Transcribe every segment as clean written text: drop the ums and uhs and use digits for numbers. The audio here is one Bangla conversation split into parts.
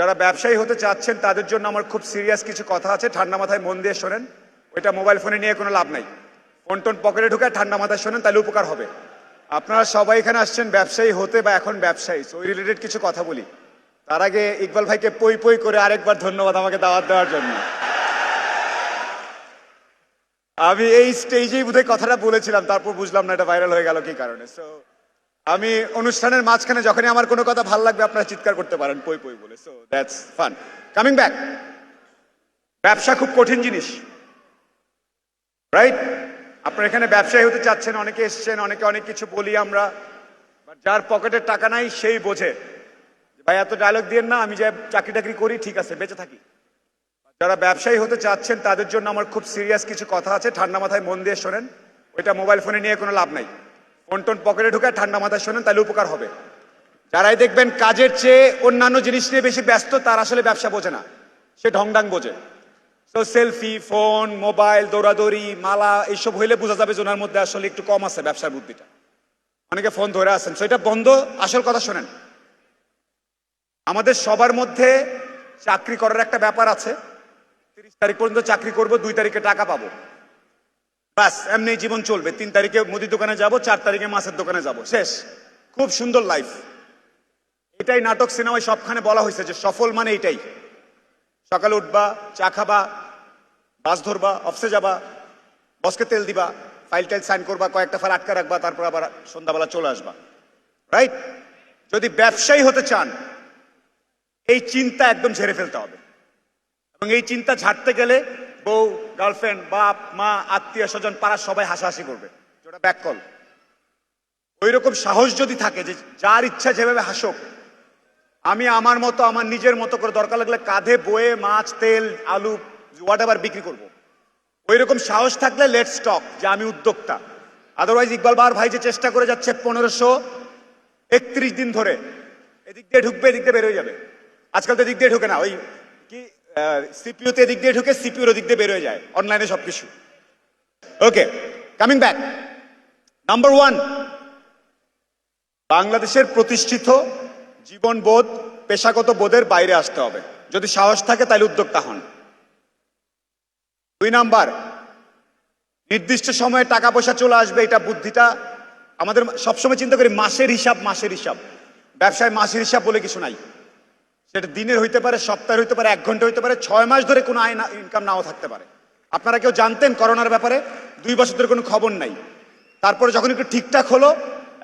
যারা ব্যবসায়ী হতে চাচ্ছেন তাদের জন্য আমার খুব সিরিয়াস কিছু কথা আছে, ঠান্ডা মাথায় মন দিয়ে শোনেন। ওইটা মোবাইল ফোনে নিয়ে কোনো লাভ নাই, ফোন টোন পকেটে ঢুকায় ঠান্ডা মাথায় শোনেন, তাহলে উপকার হবে। আপনারা সবাই এখানে আসছেন ব্যবসায়ী হতে বা এখন ব্যবসায়ী, ওই রিলেটেড কিছু কথা বলি। তার আগে ইকবাল ভাইকে পই পই করে আরেকবার ধন্যবাদ আমাকে দাওয়াত দেওয়ার জন্য। আমি এই স্টেজেই বোধহয় কথাটা বলেছিলাম, তারপর বুঝলাম না এটা ভাইরাল হয়ে গেল কি কারণে। সো আমি অনুষ্ঠানের মাঝখানে যখনই আমার কোনো কথা ভালো লাগবে আপনারা চিৎকার করতে পারেন পই পই বলে। So that's fun. Coming back, ব্যবসা খুব কঠিন জিনিস, রাইট? আপনারা এখানে ব্যবসায়ী হতে চাচ্ছেন, অনেকে এসছেন, অনেকে অনেক কিছু বলি আমরা, যার পকেটে টাকা নাই সেই বোঝে ভাই এত ডায়লগ দিয়ে না, আমি যে চাকরি টাকরি করি ঠিক আছে বেঁচে থাকি। যারা ব্যবসায়ী হতে চাচ্ছেন তাদের জন্য আমার খুব সিরিয়াস কিছু কথা আছে, ঠান্ডা মাথায় মন দিয়ে শোনেন। ওইটা মোবাইল ফোনে নিয়ে কোনো লাভ নাই, ফোন টোন পকেটে ঢুকায় ঠান্ডা মাথায় শোনেন, তাহলে উপকার হবে। যারাই দেখবেন কাজের চেয়ে অন্যান্য জিনিস নিয়ে বেশি ব্যস্ত, তার আসলে ব্যবসা বোঝে না, সে ঢংডাং বোঝে। তো সেলফি, ফোন, মোবাইল, দৌড়াদৌড়ি, মালা এইসব হইলে বোঝা যাবে যে ওনার মধ্যে আসলে একটু কম আছে ব্যবসার বুদ্ধিটা। অনেকে ফোন ধরে আছেন, সেটা বন্ধ। আসল কথা শোনেন, আমাদের সবার মধ্যে চাকরি করার একটা ব্যাপার আছে। 30 তারিখ পর্যন্ত চাকরি করব, 2 তারিখে টাকা পাবো, ব্যাস এমনি জীবন চলবে। 3 তারিখে মুদি দোকানে যাব, 4 তারিখে মাছের দোকানে যাব, শেষ। খুব সুন্দর লাইফ। এটাই নাটক সিনেমায় সবখানে বলা হয়েছে যে সফল মানে এটাই। সকালে উঠবা, চা খাবা, বাস ধরবা, অফিসে যাবা, বসকে তেল দিবা, ফাইল টাইল সাইন করবা, কয়েকটা ফাইল আটকা রাখবা, তারপর আবার সন্ধ্যাবেলা চলে আসবা, রাইট? যদি ব্যবসায়ী হতে চান এই চিন্তা একদম ঝেড়ে ফেলতে হবে। এবং এই চিন্তা ঝাড়তে গেলে বউ, গার্লফ্রেন্ড, বাপ মা, আত্মীয় স্বজন, পাড়ার সবাই হাসাহাসি করবে, ওটা ব্যাককল। ওই রকম সাহস যদি থাকে যে যার ইচ্ছা যেভাবে হাসুক, আমি আমার মতো আমার নিজের মতো করে দরকার লাগলে কাঁধে বয়ে মাছ, তেল, আলু, হোয়াট এভার বিক্রি করবো, ওই রকম সাহস থাকলে লেটস টক যে আমি উদ্যোক্তা। আদারওয়াইজ ইকবাল বার ভাই যে চেষ্টা করে যাচ্ছে 1531 দিন ধরে, এদিক দিয়ে ঢুকবে এদিক দিয়ে বের হয়ে যাবে। আজকাল তো এদিক দিয়ে ঢুকে না, ওই কি সিপিইউতে এদিক দিয়ে ঢুকে, সিপিইউর ওদিক দিয়ে বের হয়ে যায়, অনলাইনে সবকিছু। ওকে, কামিং ব্যাক। নাম্বার 1, বাংলাদেশের প্রতিষ্ঠিত জীবনবোধ, পেশাগত বোধের বাইরে আসতে হবে। যদি সাহস থাকে তাহলে উদ্যোক্তা হন। 2 নাম্বার, নির্দিষ্ট সময়ে টাকা পয়সা চলে আসবে, এটা বুদ্ধিটা আমাদের সবসময় চিন্তা করি মাসের হিসাব, মাসের হিসাব। ব্যবসায় মাসের হিসাব বলে কিছু নাই। সেটা দিনের হইতে পারে, সপ্তাহের হইতে পারে, 1 ঘন্টা হইতে পারে, 6 মাস ধরে কোনো আয় ইনকাম নাও থাকতে পারে। আপনারা কেউ জানতেন করোনার ব্যাপারে? 2 বছর ধরে কোনো খবর নাই। তারপরে যখন একটু ঠিকঠাক হলো,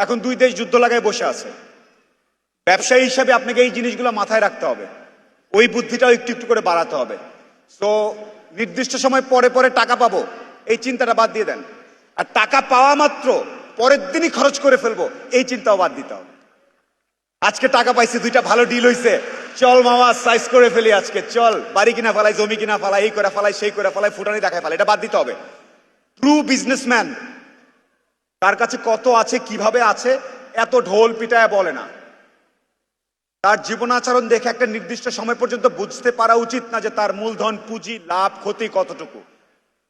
এখন 2 দেশ যুদ্ধ লাগায় বসে আছে। ব্যবসায়ী হিসাবে আপনাকে এই জিনিসগুলো মাথায় রাখতে হবে, ওই বুদ্ধিটাও একটু একটু করে বাড়াতে হবে। সো নির্দিষ্ট সময় পরে পরে টাকা পাবো এই চিন্তাটা বাদ দিয়ে দেন। আর টাকা পাওয়া মাত্র পরের দিনই খরচ করে ফেলবো এই চিন্তাও বাদ দিতে হবে। আজকে টাকা পাইছি, 2টা ভালো ডিল হইছে, চল মামা সাইজ করে ফেলি আজকে, চল বাড়ি কিনা ফেলাই, জমি কিনা ফেলাই, এই করে ফেলাই, সেই করে ফেলাই, ফুটানি দেখায় ফেলাই, এটা বাদ দিতে হবে। ট্রু বিজনেসম্যান তার কাছে কত আছে, কিভাবে আছে, এত ঢোল পিটায় বলে না। তার জীবন আচরণ দেখে একটা নির্দিষ্ট সময় পর্যন্ত বুঝতে পারা উচিত না যে তার মূলধন, পুঁজি, লাভ, ক্ষতি কতটুকু।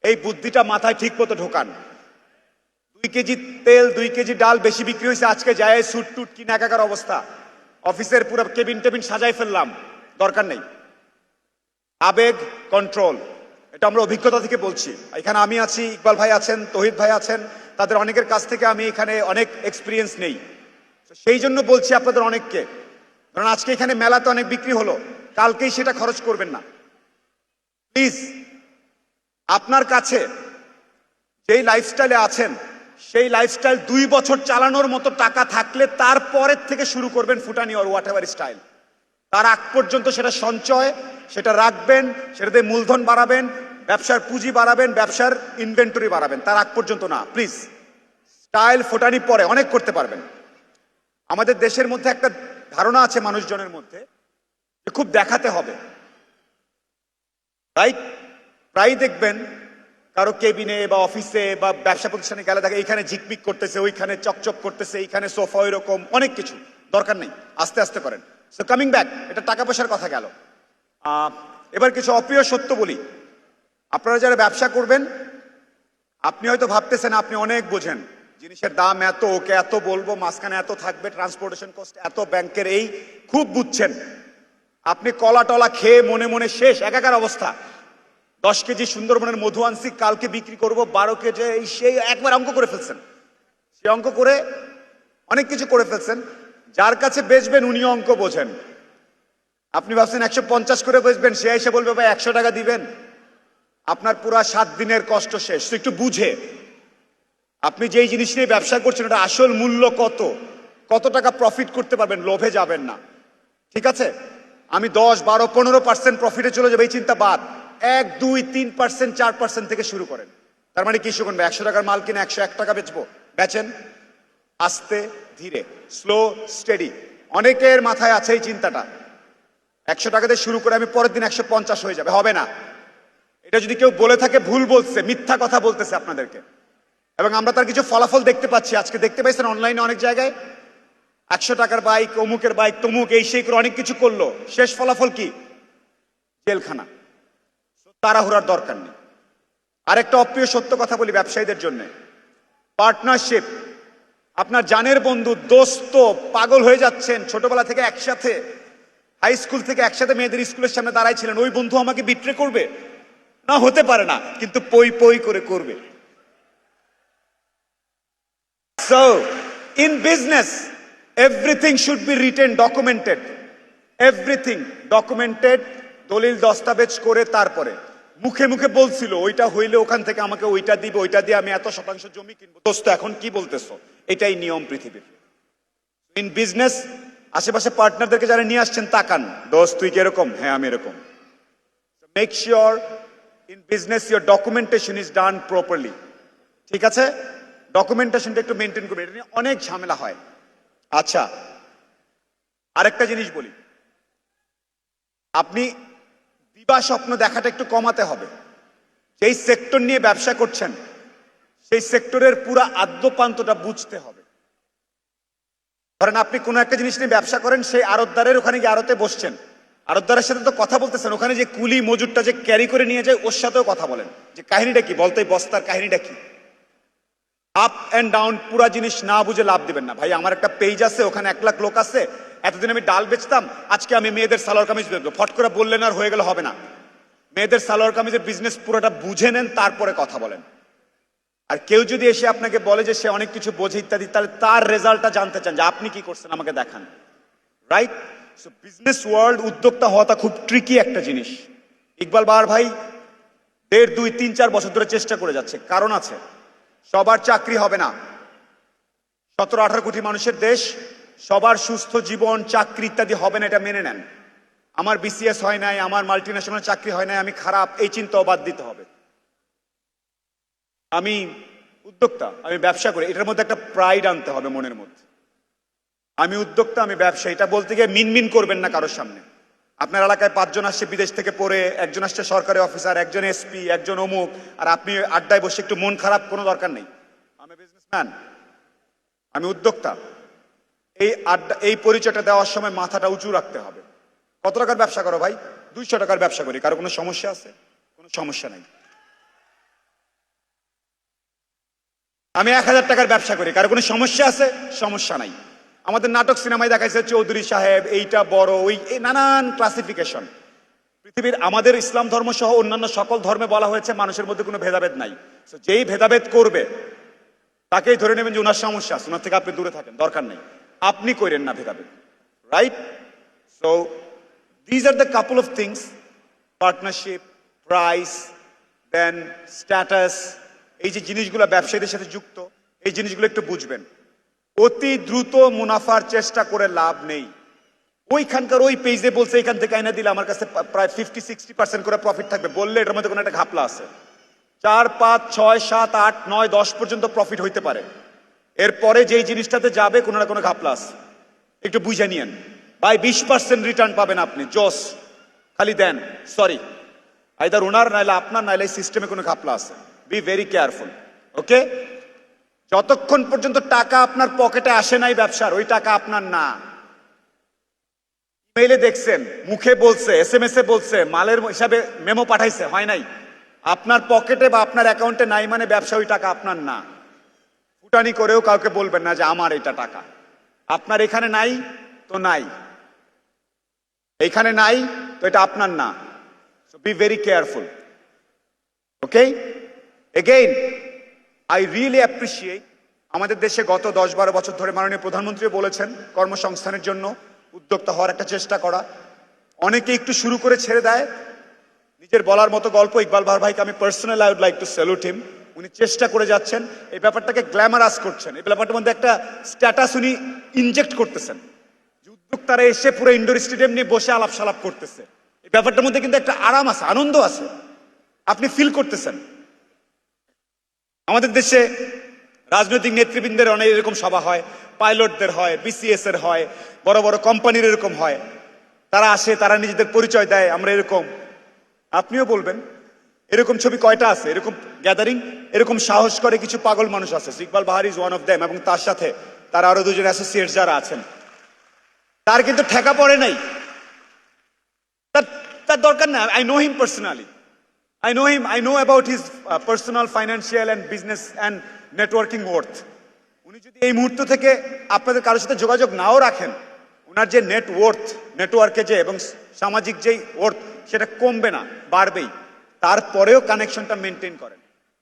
এই বুদ্ধিটা মাথায় ঠিক মতো ঢোকান। 2 কেজি তেল, 2 কেজি ডাল বেশি বিক্রি হয়েছে, আজকে যায় সুট টুট কিনে একাকার অবস্থা, অফিসের পুরো কেবিন টেবিন সাজাই ফেললাম, দরকার নেই। আবেগ কন্ট্রোল, এটা আমরা অভিজ্ঞতা থেকে বলছি। এখানে আমি আছি, ইকবাল ভাই আছেন, তহিদ ভাই আছেন, তাদের অনেকের কাছ থেকে আমি এখানে অনেক এক্সপিরিয়েন্স নেই। সেই জন্য বলছি আপনাদের অনেককে, কারণ আজকে এখানে মেলাতে অনেক বিক্রি হলো, কালকেই সেটা খরচ করবেন না প্লিজ। আপনার কাছে যেই লাইফস্টাইলে আছেন সেই লাইফস্টাইল 2 বছর চালানোর মতো টাকা থাকলে তারপরের থেকে শুরু করবেন ফুটানি অর হোয়াট এভার স্টাইল। তার আগ পর্যন্ত সেটা সঞ্চয়, সেটা রাখবেন, সেটাতে মূলধন বাড়াবেন, ব্যবসার পুঁজি বাড়াবেন, ব্যবসার ইনভেন্টরি বাড়াবেন, তার আগ পর্যন্ত না প্লিজ। স্টাইল ফোটানি পরে অনেক করতে পারবেন। আমাদের দেশের মধ্যে একটা ধারণা আছে মানুষজনের মধ্যে যে খুব দেখাতে হবে, রাইট? প্রায় দেখবেন কারো কেবিনে বা অফিসে বা ব্যবসা প্রতিষ্ঠানে গেলে থাকে এইখানে ঝিকমিক করতেছে, ওইখানে চকচক করতেছে, এইখানে সোফা, ওইরকম অনেক কিছু। দরকার নেই, আস্তে আস্তে করেন। সো কামিং ব্যাক, এটা টাকা পয়সার কথা গেল। এবার কিছু অপ্রিয় সত্য বলি। আপনারা যারা ব্যবসা করবেন, আপনি হয়তো ভাবতেছেন আপনি অনেক বোঝেন, জিনিসের দাম এত, ওকে এত বলবো, মাঝখানে এত থাকবে, ট্রান্সপোর্টেশন কস্ট এত, ব্যাংকের এই, খুব বুঝছেন। আপনি কলা টলা খেয়ে মনে মনে শেষ, একাকার অবস্থা। 10 কেজি সুন্দরবনের মধু আনছি, কালকে বিক্রি করব 12 কেজি, এই সেই একবার অঙ্ক করে ফেলছেন। সে অঙ্ক করে অনেক কিছু করে ফেলছেন। যার কাছে বেচবেন উনিও অঙ্ক বোঝেন। আপনি ভাবছেন 150 করে বেচবেন, সে এসে বলবে ভাই 100 টাকা দিবেন। আপনার পুরা 7 দিনের কষ্ট শেষ। তো একটু বুঝে আপনি যেই জিনিস নিয়ে ব্যবসা করছেন এটা আসল মূল্য কত, কত টাকা প্রফিট করতে পারবেন, লোভে যাবেন না। ঠিক আছে, আমি 10, 12, 15% প্রফিটে চলে যাবে এই চিন্তা বাদ। 1, 2, 3%, 4% থেকে শুরু করেন। তার মানে কি শুনুন, 100 টাকার মাল কিনে 101 টাকা বেচবো, বেচেন আস্তে ধীরে, স্লো স্টেডি। অনেকের মাথায় আছে এই চিন্তাটা, 100 টাকা দিয়ে শুরু করে আমি পরের দিন 150 হয়ে যাবে, হবে না। এটা যদি কেউ বলে থাকে ভুল বলছে, মিথ্যা কথা বলতেছে আপনাদেরকে। এবং আমরা তার কিছু ফলাফল দেখতে পাচ্ছি, আজকে দেখতে পাইছেন অনলাইনে অনেক জায়গায় 100 টাকার বাইক, অমুকের বাইক, তমুক, এই সেই করে অনেক কিছু করলো, শেষ ফলাফল কি? জেলখানা। তাড়াহুড়ার দরকার নেই। আরেকটা অপ্রিয় সত্য কথা বলি ব্যবসায়ীদের জন্য, পার্টনারশিপ। আপনার জানের বন্ধু, দোস্ত, পাগল হয়ে যাচ্ছেন, ছোটবেলা থেকে একসাথে, হাই স্কুল থেকে একসাথে মেয়েদের স্কুলের সামনে দাঁড়াইছিলেন, ওই বন্ধু আমাকে বিট্রে করবে না? হতে পারে না, কিন্তু পই পই করে করবে। So, in business, everything should be written, documented. Everything documented, দলিল দস্তাবেজ করে তারপরে। মুখে মুখে বলছিল ওইটা হইলে ওখান থেকে আমাকে ওইটা দিবে, ওইটা দিয়ে আমি এত শতাংশ জমি কিনবো। দোস্ত এখন কি বলতেছো? এটাই নিয়ম পৃথিবীর। ইন বিজনেস, আশেপাশে পার্টনারদেরকে যারা নিয়ে আসছেন তাকান, দোস্ত তুই কিরকম? হ্যাঁ আমি এরকম। Make sure in business your documentation is done properly. ঠিক আছে, ডকুমেন্টেশনটা একটু মেনটেন করবেন, এটা নিয়ে অনেক ঝামেলা হয়। আচ্ছা, আরেকটা জিনিস বলি, আপনি দিবা স্বপ্ন দেখাটা একটু কমাতে হবে। যেই সেক্টর নিয়ে ব্যবসা করছেন সেই সেক্টরের পুরো আদ্যপান্তটা বুঝতে হবে। ধরেন আপনি কোনো একটা জিনিস নিয়ে ব্যবসা করেন, সেই আড়তদারের ওখানে গিয়ে আড়তে বসছেন, আড়তদারের সাথে তো কথা বলতেছেন, ওখানে যে কুলি মজুরটা যে ক্যারি করে নিয়ে যায় ওর সাথেও কথা বলেন, যে কাহিনীটা কি, বলতে বস্তার কাহিনীটা কি। আপ অ্যান্ড ডাউন পুরা জিনিস না বুঝে লাভ দিবেন না। ভাই আমার একটা পেজ আছে, ওখানে 1 লাখ লোক আছে, এতদিন আমি ডাল বেচতাম, আজকে আমি মেয়েদের সালোয়ার কামিজ বেচবো, ফট করে বললেন আর হয়ে গেল, হবে না। মেয়েদের সালোয়ার কামিজের বিজনেস পুরোটা বুঝে নেন, তারপরে কথা বলেন। আর কেউ যদি এসে আপনাকে বলে যে সে অনেক কিছু বোঝে ইত্যাদি, তাহলে তার রেজাল্টটা জানতে চান যে আপনি কি করছেন, আমাকে দেখান। রাইট? সো বিজনেস ওয়ার্ল্ড, উদ্যোক্তা হওয়াটা খুব ট্রিকি একটা জিনিস। ইকবাল বাহার ভাই 1.5, 2, 3, 4 বছর ধরে চেষ্টা করে যাচ্ছে, কারণ আছে। সবার চাকরি হবে না, 17-18 কোটি মানুষের দেশ, সবার সুস্থ জীবন, চাকরি ইত্যাদি হবে না, এটা মেনে নেন। আমার বিসিএস হয় নাই, আমার মাল্টিন্যাশনাল চাকরি হয় নাই, আমি খারাপ, এই চিন্তাও বাদ দিতে হবে। আমি উদ্যোক্তা, আমি ব্যবসা করি, এটার মধ্যে একটা প্রাইড আনতে হবে মনের মধ্যে। আমি উদ্যোক্তা, আমি ব্যবসা, এটা বলতে গিয়ে মিনমিন করবেন না কারোর সামনে। আপনার এলাকায় 5 জন আসছে বিদেশ থেকে পড়ে, একজন আসছে সরকারি অফিসার, একজন এসপি, একজন অমুক, আর আপনি আড্ডায় বসে একটু মন খারাপ, কোনো দরকার নেই। আমি বিজনেসম্যান, আমি উদ্যোক্তা। এই আড্ডা, এই পরিচয়টা দেওয়ার সময় মাথাটা উঁচু রাখতে হবে। কত টাকার ব্যবসা করো ভাই? 200 টাকার ব্যবসা করি, কারো কোনো সমস্যা আছে? কোনো সমস্যা নাই। আমি 1000 টাকার ব্যবসা করি, কারো কোনো সমস্যা আছে? সমস্যা নাই। আমাদের নাটক সিনেমায় দেখাইছে চৌধুরী সাহেব, এইটা বড়, ওই নানান ক্লাসিফিকেশন। পৃথিবীর আমাদের ইসলাম ধর্ম সহ অন্যান্য সকল ধর্মে বলা হয়েছে মানুষের মধ্যে কোনো ভেদাভেদ নাই। যেই ভেদাভেদ করবে তাকেই ধরে নেবেন যে ওনার সমস্যা আছে, ওনার থেকে আপনি দূরে থাকেন, দরকার নেই। আপনি করেন না ভেদাভেদ, right? So these are the couple of things, partnership, price, then status, এই যে জিনিসগুলো ব্যবসায়ীদের সাথে যুক্ত, এই জিনিসগুলো একটু বুঝবেন। অতি দ্রুত মুনাফার চেষ্টা করে লাভ নেই। ওইখানকার ওই পেজে বলছে এখান থেকে আইনা দিলে আমার কাছে প্রায় 50-60% করে প্রফিট থাকবে, বললে এটার মধ্যে কোনো একটা ঘাপলা আছে। 4, 5, 6, 7, 8, 9, 10 পর্যন্ত প্রফিট হইতে পারে। এরপরে যেই জিনিসটাতে যাবে কোনো না কোনো ঘাপলা আছে, একটু বুঝে নিয়েন। ভাই 20% রিটার্ন পাবেন আপনি, জোস, খালি দেন। সরি, আইদার ওনার নাইলে আপনার, নাইলে সিস্টেমে কোনো ঘাপলা আছে। বি ভেরি কেয়ারফুল, ওকে? যতক্ষণ পর্যন্ত টাকা আপনার পকেটে আসে নাই ব্যবসার, ওই টাকা আপনার না। ইমেইলে দেখছেন, মুখে বলছে, SMS এ বলছে, মালের হিসাবে মেমো পাঠাইছে, হয় নাই। আপনার পকেটে বা আপনার অ্যাকাউন্টে নাই মানে ব্যবসা, ওই টাকা আপনার না। ফুটানি করেও কাউকে বলবেন না যে আমার এটা টাকা, আপনার এখানে নাই তো নাই। এইখানে নাই তো এটা আপনার না, so be very careful. Okay, again I really appreciate আমাদের দেশে গত 10-12 বছর ধরে মাননীয় প্রধানমন্ত্রী বলেছেন কর্মসংস্থানের জন্য উদ্যোক্তা হওয়ার একটা চেষ্টা করা। অনেকে একটু শুরু করে ছেড়ে দেয়, নিজের বলার মতো গল্প। ইকবাল বাহার ভাইকে আমি personally I would like to salute him. উনি চেষ্টা করে যাচ্ছেন, এই ব্যাপারটাকে গ্ল্যামারাস করছেন, এই ব্যাপারটার মধ্যে একটা স্ট্যাটাস উনি ইনজেক্ট করতেছেন, যে উদ্যোক্তারা এসে পুরো ইনডোর স্টেডিয়াম নিয়ে বসে আলাপ সালাপ করতেছে। এই ব্যাপারটার মধ্যে কিন্তু একটা আরাম আছে, আনন্দ আছে, আপনি ফিল করতেছেন। আমাদের দেশে রাজনৈতিক নেতৃবৃন্দের অনেক এরকম সভা হয়, পাইলটদের হয়, বিসিএস এর হয়, বড় বড় কোম্পানির এরকম হয়, তারা আসে, তারা নিজেদের পরিচয় দেয়, আমরা এরকম। আপনিও বলবেন এরকম ছবি কয়টা আছে, এরকম গ্যাদারিং, এরকম সাহস করে কিছু পাগল মানুষ আছে। ইকবাল বাহার ইজ ওয়ান অফ দেম, এবং তার সাথে তার আরো দুজন অ্যাসোসিয়েট যারা আছেন, তার কিন্তু ঠেকা পড়ে নাই, তার দরকার না। I know him personally, I know him. I know about his personal, financial and business and networking worth. উনি যদি এই মুহূর্ত থেকে আপনাদের কারোর সাথে যোগাযোগ নাও রাখেন, ওনার যে নেটওয়ার্কে যে এবং সামাজিক যেই ওয়ার্থ, সেটা কমবে না, বাড়বেই। তারপরেও কানেকশনটা মেনটেন করেন।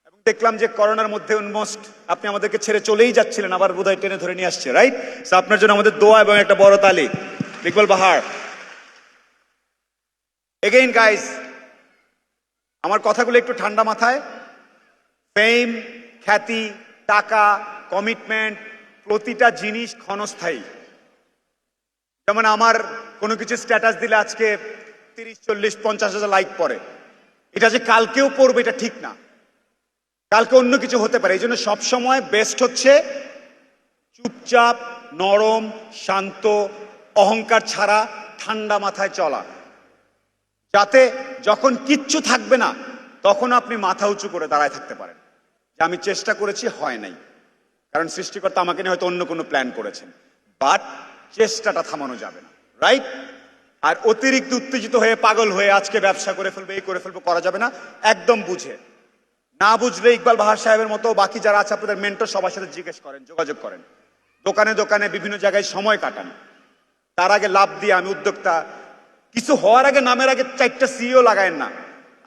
এবং দেখলাম যে করোনার মধ্যে অলমোস্ট আপনি আমাদেরকে ছেড়ে চলেই যাচ্ছিলেন, আবার বোধহয় টেনে ধরে নিয়ে আসছে, রাইট? সো আপনার জন্য আমাদের দোয়া এবং একটা বড় তালি। ইকবাল বাহার, এগেইন গাইজ, আমার কথাগুলো একটু ঠান্ডা মাথায়। ফেম, খ্যাতি, টাকা, কমিটমেন্ট, প্রতিটা জিনিস ক্ষণস্থায়ী। যেমন আমার কোনো কিছু স্ট্যাটাস দিলে আজকে 30, 40, 50 হাজার লাইক পড়ে, এটা যে কালকেও পড়বে এটা ঠিক না, কালকে অন্য কিছু হতে পারে। এই জন্য সবসময় বেস্ট হচ্ছে চুপচাপ, নরম, শান্ত, অহংকার ছাড়া ঠান্ডা মাথায় চলা, যাতে যখন কিচ্ছু থাকবে না তখন আপনি মাথা উঁচু করে দাঁড়ায় থাকতে পারেন, যে আমি চেষ্টা করেছি, হয় নাই, কারণ সৃষ্টিকর্তা আমাকে নিয়ে হয়তো অন্য কোনো প্ল্যান করেছেন। বাট চেষ্টাটা থামানো যাবে না, রাইট? আর অতিরিক্ত উত্তেজিত হয়ে পাগল হয়ে আজকে ব্যবসা করে ফেলবে, এই করে ফেলবো, করা যাবে না। একদম বুঝে, না বুঝলে ইকবাল বাহার সাহেবের মতো বাকি যারা আছে আপনাদের মেন্টর, সবার সাথে জিজ্ঞেস করেন, যোগাযোগ করেন, দোকানে দোকানে বিভিন্ন জায়গায় সময় কাটান। তার আগে লাভ দিয়ে আমি উদ্যোক্তা, কিছু হওয়ার আগে নামের আগে 4টা সিইও লাগায়েন না।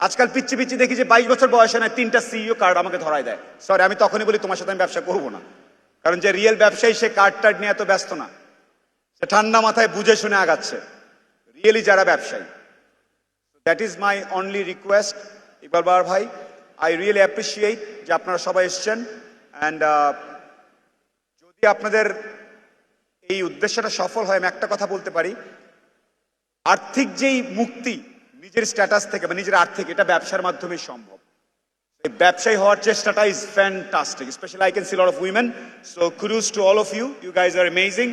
আজকাল পিচ্ছি পিচ্ছি দেখি যে 22 বছর বয়সে না 3টা সিইও কার্ড আমাকে ধরায় দেয়। সরি, আমি তখনই বলি তোমার সাথে আমি ব্যবসা করবো না, কারণ যে রিয়েল ব্যবসায়ী সে কার্ড টার্ড নিয়ে এত ব্যস্ত না, সে ঠান্ডা মাথায় বুঝে শুনে আগাচ্ছে, রিয়েলি যারা ব্যবসায়ী। That is my only request. Iqbal Bahar ভাই, আই রিয়েলি অ্যাপ্রিসিয়েট যে আপনারা সবাই এসছেন। অ্যান্ড যদি আপনাদের এই উদ্দেশ্যটা সফল হয়, আমি একটা কথা বলতে পারি, আর্থিক যেই মুক্তি নিজের স্ট্যাটাস থেকে বা নিজের আর্থিক, এটা ব্যবসার মাধ্যমে সম্ভব। এই ব্যবসায়ী হওয়ার চেষ্টাটা is fantastic, specially I can see lot of women. So kudos to all of you, you guys are amazing.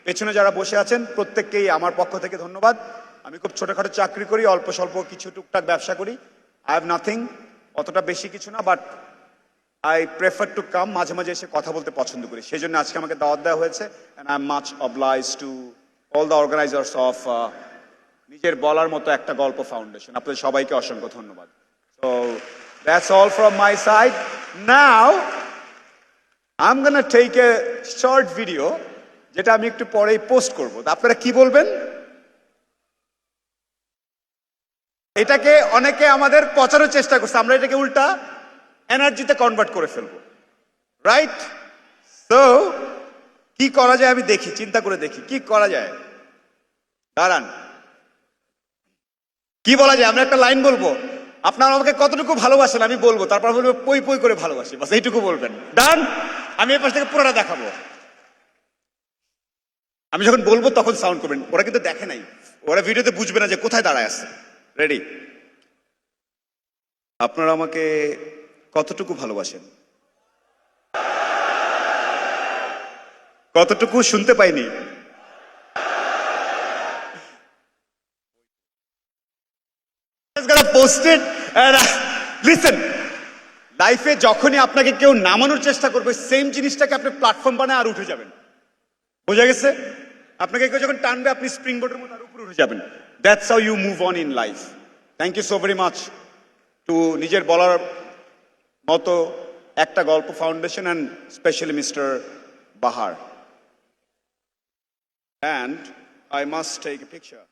পেছনে যারা বসে আছেন প্রত্যেককেই আমার পক্ষ থেকে ধন্যবাদ। আমি খুব ছোটখাটো চাকরি করি, অল্প স্বল্প কিছু টুকটাক ব্যবসা করি। আই হ্যাভ নাথিং, অতটা বেশি কিছু না, but I prefer to come, মাঝে মাঝে এসে কথা বলতে পছন্দ করি, সেই জন্য আজকে আমাকে দাওয়াত দেওয়া হয়েছে। And I am much oblige to all the organisers of নিজের বলার মতো একটা গল্প ফাউন্ডেশন। আপনাদের সবাইকে অসংখ্য ধন্যবাদ। So that's all from my side. Now I am gonna take a short video, যেটা আমি একটু পরেই পোস্ট করব। আপনারা কি বলবেন? এটাকে অনেকে আমাদের পচানোর চেষ্টা করছে, আমরা এটাকে উল্টা এনার্জিতে কনভার্ট করে ফেলবো, রাইট? সো কি করা যায় আমি দেখি, চিন্তা করে দেখি কি করা যায়। দাঁড়ান, কি বলা যায়? আমরা একটা লাইন বলবো, আপনারা আমাকে কতটুকু ভালোবাসেন আমি বলবো, তারপর বলবো পই পই করে ভালোবাসি, বাস এইটুকু বলবেন। ডান? আমি এই পাশ থেকে পুরোটা দেখাবো। আমি যখন বলবো তখন সাউন্ড করবেন। ওরা কিন্তু দেখে নাই, ওরা ভিডিওতে বুঝবে না যে কোথায় দাঁড়ায় আছে। রেডি? আপনারা আমাকে কতটুকু ভালোবাসেন? কতটুকু শুনতে পাইনি। পোস্টেড। লিসেন, লাইফে যখনই আপনাকে কেউ নামানোর চেষ্টা করবে, সেম জিনিসটাকে আপনি প্ল্যাটফর্ম বানায় আর উঠে যাবেন। বোঝা গেছে? আপনাকে কেউ যখন টানবে আপনি স্প্রিং বোর্ডের মতো আর উপরে উঠে যাবেন। That's how you move on in life. Thank you so very much to নিজের বলার মতো একটা গল্প foundation and specially mister Bahar. And I must take a picture.